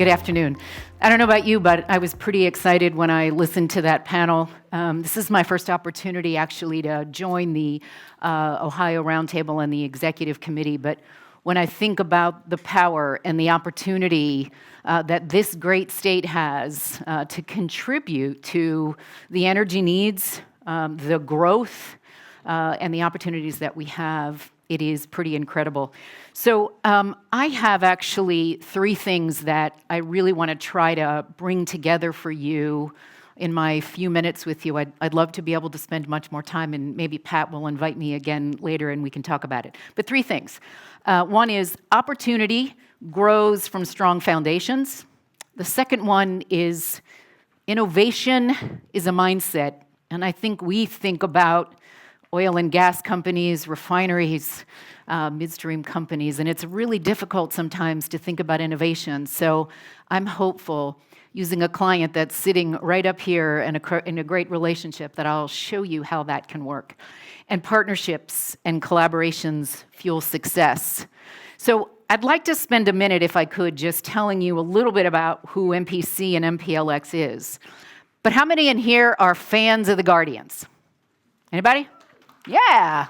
Good afternoon. I don't know about you, but I was pretty excited when I listened to that panel. This is my first opportunity, actually, to join the Ohio Roundtable and the Executive Committee. But when I think about the power and the opportunity that this great state has to contribute to the energy needs, the growth, and the opportunities that we have, it is pretty incredible. So I have actually three things that I really want to try to bring together for you in my few minutes with you. I'd love to be able to spend much more time, and maybe Pat will invite me again later and we can talk about it. But three things. One is opportunity grows from strong foundations. The second one is innovation is a mindset. And I think we think about oil and gas companies, refineries, midstream companies, and it's really difficult sometimes to think about innovation. So I'm hopeful, using a client that's sitting right up here in a great relationship, that I'll show you how that can work. And partnerships and collaborations fuel success. So I'd like to spend a minute, if I could, just telling you a little bit about who MPC and MPLX is. But how many in here are fans of the Guardians? Anybody? Yeah.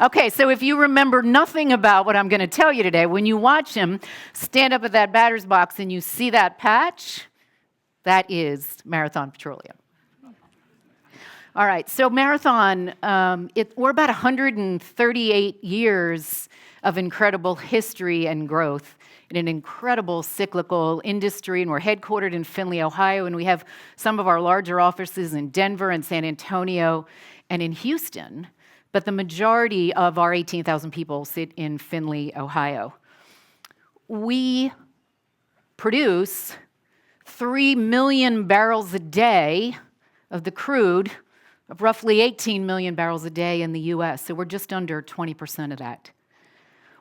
Okay, so if you remember nothing about what I'm going to tell you today, when you watch him stand up at that batter's box and you see that patch, that is Marathon Petroleum. All right, so Marathon, we're about 138 years of incredible history and growth in an incredible cyclical industry, and we're headquartered in Findlay, Ohio, and we have some of our larger offices in Denver and San Antonio and in Houston, but the majority of our 18,000 people sit in Findlay, Ohio. We produce 3 million barrels a day of the crude of roughly 18 million barrels a day in the US, so we're just under 20% of that.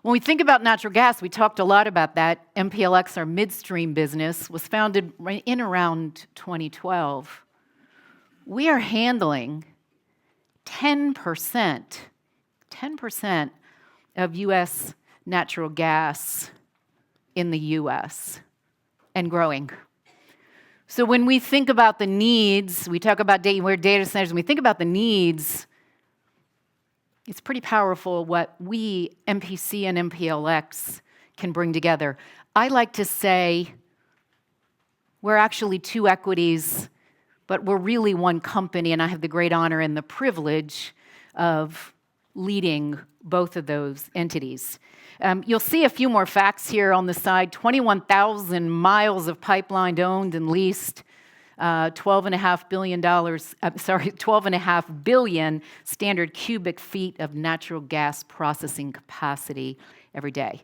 When we think about natural gas, we talked a lot about that. MPLX, our midstream business, was founded in around 2012. We are handling 10% of U.S. natural gas in the U.S. and growing. So when we think about the needs, we talk about data centers, and we think about the needs, it's pretty powerful what we, MPC and MPLX, can bring together. I like to say we're actually two equities, but we're really one company, and I have the great honor and the privilege of leading both of those entities. You'll see a few more facts here on the side. 21,000 miles of pipeline owned and leased, $12.5 billion standard cubic feet of natural gas processing capacity every day.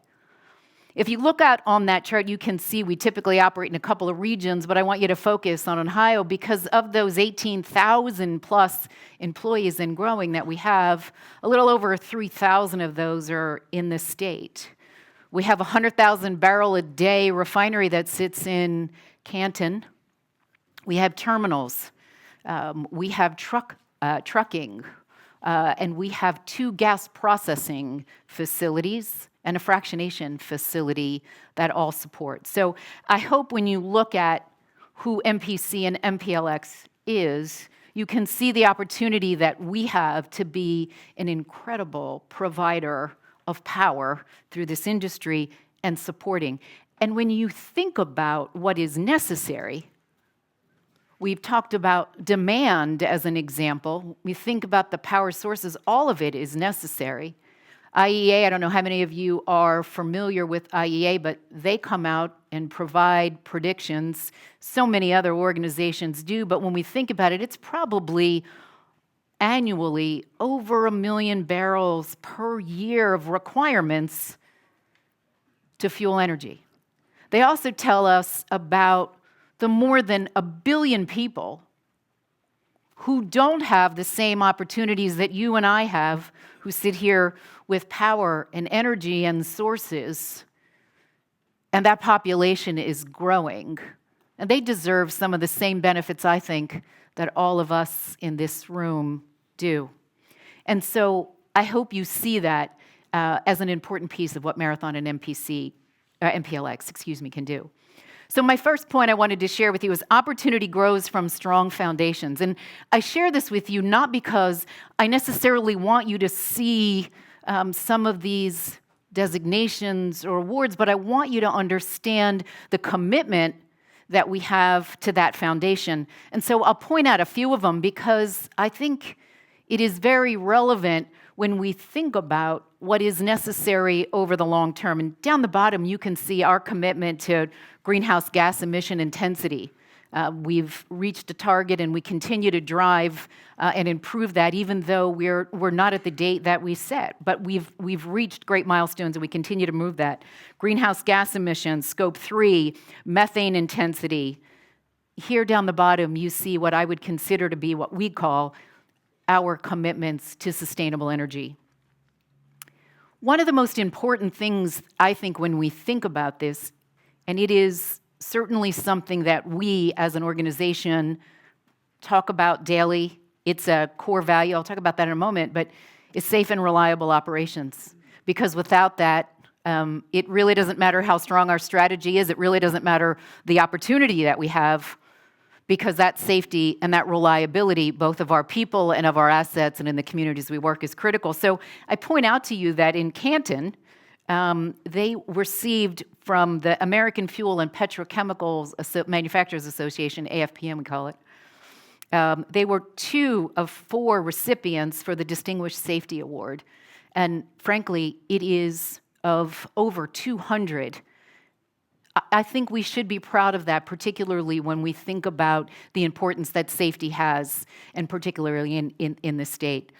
If you look out on that chart, you can see we typically operate in a couple of regions, but I want you to focus on Ohio because of those 18,000 plus employees and growing that we have, a little over 3,000 of those are in the state. We have a 100,000 barrel a day refinery that sits in Canton. We have terminals. We have trucking, and we have 2 gas processing facilities and a fractionation facility that all support. So I hope when you look at who MPC and MPLX is, you can see the opportunity that we have to be an incredible provider of power through this industry and supporting. And when you think about what is necessary, we've talked about demand as an example. We think about the power sources, all of it is necessary. IEA, I don't know how many of you are familiar with IEA, but they come out and provide predictions. So many other organizations do, but when we think about it, it's probably annually over 1 million barrels per year of requirements to fuel energy. They also tell us about the more than 1 billion people who don't have the same opportunities that you and I have, who sit here with power and energy and sources, and that population is growing. And they deserve some of the same benefits, I think, that all of us in this room do. And so I hope you see that as an important piece of what Marathon and MPLX can do. So my first point I wanted to share with you is opportunity grows from strong foundations. And I share this with you not because I necessarily want you to see some of these designations or awards, but I want you to understand the commitment that we have to that foundation. And so I'll point out a few of them because I think it is very relevant when we think about what is necessary over the long term. And down the bottom, you can see our commitment to greenhouse gas emission intensity. We've reached a target, and we continue to drive and improve that, even though we're not at the date that we set. But we've reached great milestones, and we continue to move that. Greenhouse gas emissions, Scope 3, methane intensity. Here down the bottom, you see what I would consider to be what we call our commitments to sustainable energy. One of the most important things, I think, when we think about this, and it is certainly something that we as an organization talk about daily, it's a core value, I'll talk about that in a moment, but it's safe and reliable operations. Because without that, it really doesn't matter how strong our strategy is, it really doesn't matter the opportunity that we have, because that safety and that reliability, both of our people and of our assets and in the communities we work, is critical. So I point out to you that in Canton, they received from the American Fuel and Petrochemicals Manufacturers Association, AFPM we call it, they were 2 of 4 recipients for the Distinguished Safety Award. And frankly, it is of over 200. I think we should be proud of that, particularly when we think about the importance that safety has, and particularly in the state.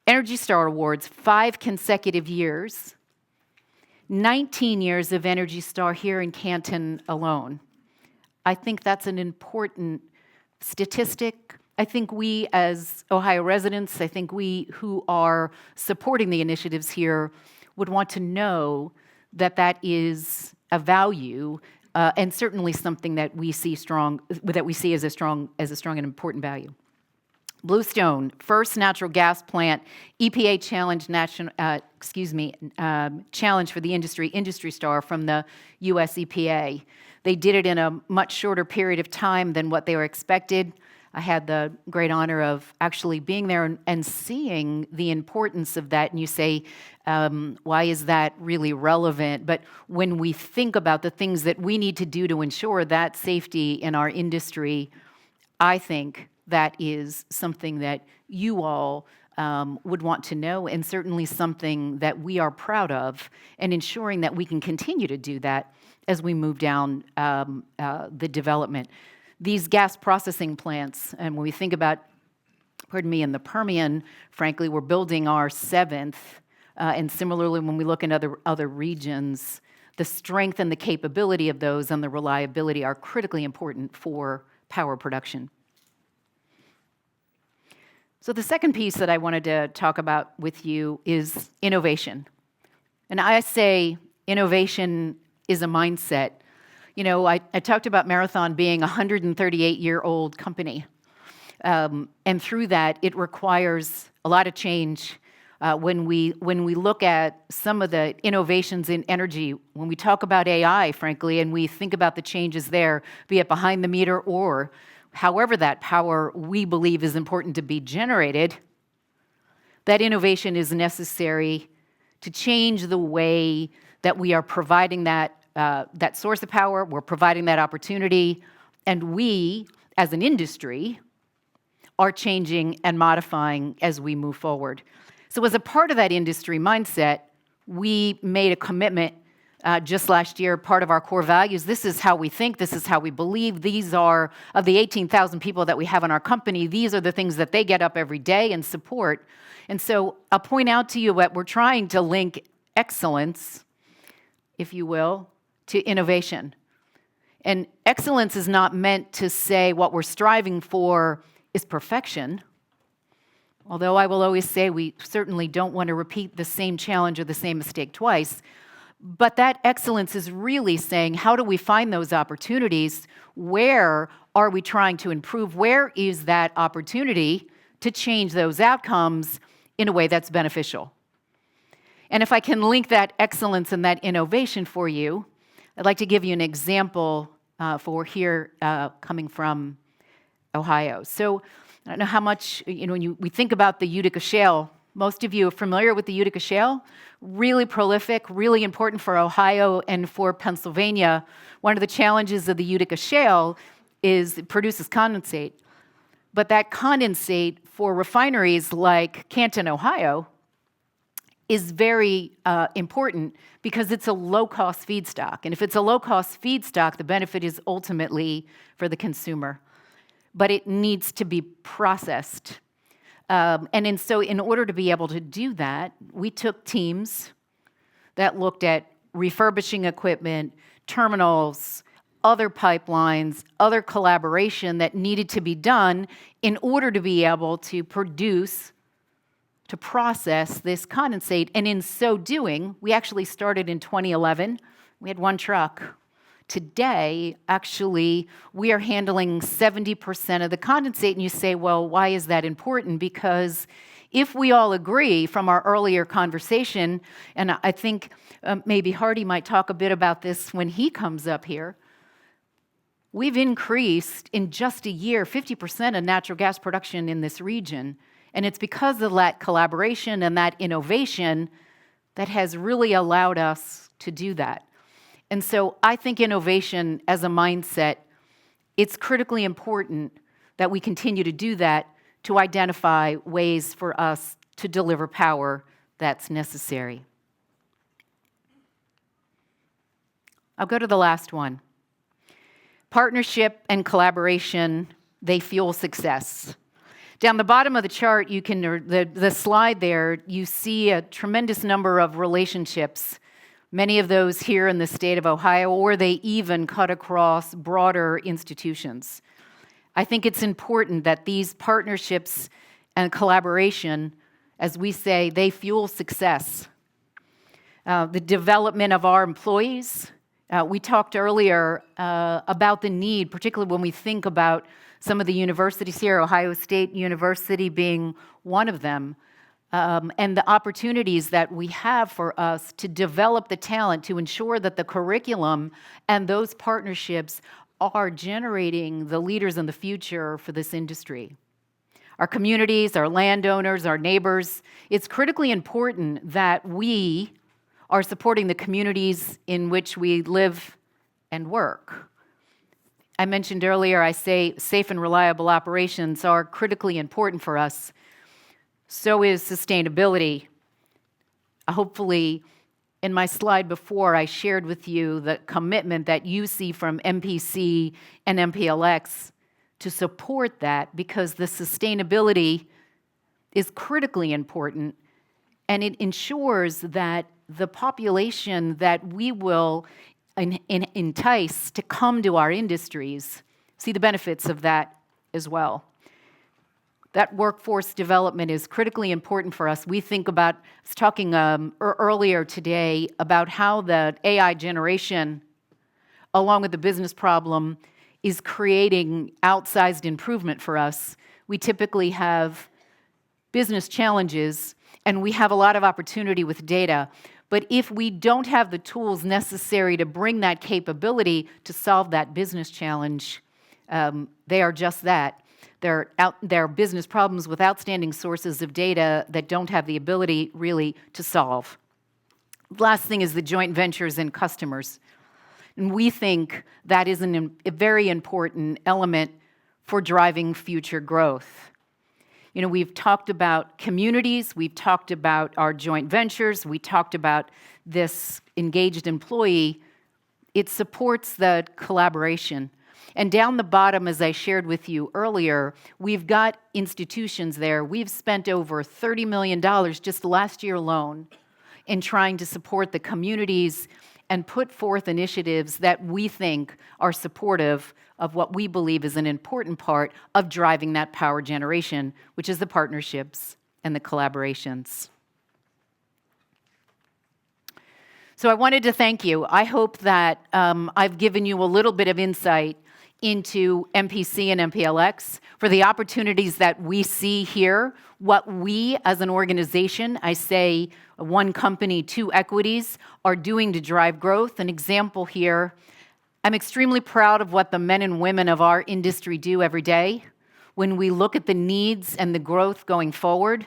Energy Star Awards, 5 consecutive years, 19 years of Energy Star here in Canton alone. I think that's an important statistic. I think we as Ohio residents, I think we who are supporting the initiatives here would want to know that that is a value, and certainly something that we see as a strong and important value. Bluestone, first natural gas plant, EPA challenge for the Industry Star from the U.S. EPA. They did it in a much shorter period of time than what they were expected. I had the great honor of actually being there and seeing the importance of that. And you say, why is that really relevant? But when we think about the things that we need to do to ensure that safety in our industry, I think that is something that you all would want to know, and certainly something that we are proud of, and ensuring that we can continue to do that as we move down the development. These gas processing plants, and when we think about, in the Permian, frankly, we're building our 7th, and similarly when we look in other regions, the strength and the capability of those and the reliability are critically important for power production. So the second piece that I wanted to talk about with you is innovation. And I say innovation is a mindset. You know, I talked about Marathon being a 138-year-old company. And through that, it requires a lot of change. When we look at some of the innovations in energy, when we talk about AI, frankly, and we think about the changes there, be it behind the meter or however that power we believe is important to be generated, that innovation is necessary to change the way that we are providing that source of power, we're providing that opportunity, and we, as an industry, are changing and modifying as we move forward. So as a part of that industry mindset, we made a commitment just last year, part of our core values. This is how we think, this is how we believe. These are, of the 18,000 people that we have in our company, these are the things that they get up every day and support. And so I'll point out to you that we're trying to link excellence, if you will, to innovation. And excellence is not meant to say what we're striving for is perfection. Although I will always say we certainly don't want to repeat the same challenge or the same mistake twice. But that excellence is really saying, how do we find those opportunities? Where are we trying to improve? Where is that opportunity to change those outcomes in a way that's beneficial? And if I can link that excellence and that innovation for you, I'd like to give you an example for here coming from Ohio. So I don't know how much, when we think about the Utica Shale, most of you are familiar with the Utica Shale. Really prolific, really important for Ohio and for Pennsylvania. One of the challenges of the Utica Shale is it produces condensate. But that condensate for refineries like Canton, Ohio, is very important because it's a low-cost feedstock. And if it's a low-cost feedstock, the benefit is ultimately for the consumer. But it needs to be processed. So in order to be able to do that, we took teams that looked at refurbishing equipment, terminals, other pipelines, other collaboration that needed to be done in order to be able to process this condensate. And in so doing, we actually started in 2011. We had one truck. Today, actually, we are handling 70% of the condensate. And you say, well, why is that important? Because if we all agree from our earlier conversation, and I think maybe Hardy might talk a bit about this when he comes up here, we've increased in just a year 50% of natural gas production in this region. And it's because of that collaboration and that innovation that has really allowed us to do that. And so I think innovation as a mindset, it's critically important that we continue to do that to identify ways for us to deliver power that's necessary. I'll go to the last one. Partnership and collaboration, they fuel success. Down the bottom of the chart, the slide there, you see a tremendous number of relationships, many of those here in the state of Ohio, or they even cut across broader institutions. I think it's important that these partnerships and collaboration, as we say, they fuel success. The development of our employees. We talked earlier about the need, particularly when we think about some of the universities here, Ohio State University being one of them, and the opportunities that we have for us to develop the talent to ensure that the curriculum and those partnerships are generating the leaders in the future for this industry. Our communities, our landowners, our neighbors, it's critically important that we are supporting the communities in which we live and work. I mentioned earlier, I say safe and reliable operations are critically important for us. So is sustainability. Hopefully, in my slide before, I shared with you the commitment that you see from MPC and MPLX to support that, because the sustainability is critically important, and it ensures that the population that we will entice to come to our industries see the benefits of that as well. That workforce development is critically important for us. We think about, I was talking earlier today about how the AI generation, along with the business problem, is creating outsized improvement for us. We typically have business challenges, and we have a lot of opportunity with data. But if we don't have the tools necessary to bring that capability to solve that business challenge, they are just that. They're business problems with outstanding sources of data that don't have the ability really to solve. Last thing is the joint ventures and customers. And we think that is a very important element for driving future growth. We've talked about communities, we've talked about our joint ventures, we talked about this engaged employee. It supports the collaboration. And down the bottom, as I shared with you earlier, we've got institutions there. We've spent over $30 million just last year alone in trying to support the communities and put forth initiatives that we think are supportive of what we believe is an important part of driving that power generation, which is the partnerships and the collaborations. So I wanted to thank you. I hope that I've given you a little bit of insight into MPC and MPLX for the opportunities that we see here, what we as an organization, I say one company, two equities, are doing to drive growth. An example here, I'm extremely proud of what the men and women of our industry do every day. When we look at the needs and the growth going forward,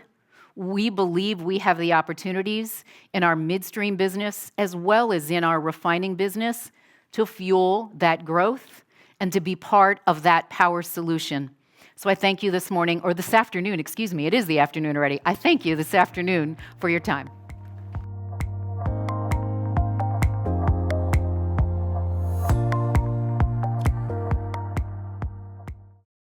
we believe we have the opportunities in our midstream business as well as in our refining business to fuel that growth and to be part of that power solution. So I thank you this morning, or this afternoon, excuse me, it is the afternoon already. I thank you this afternoon for your time.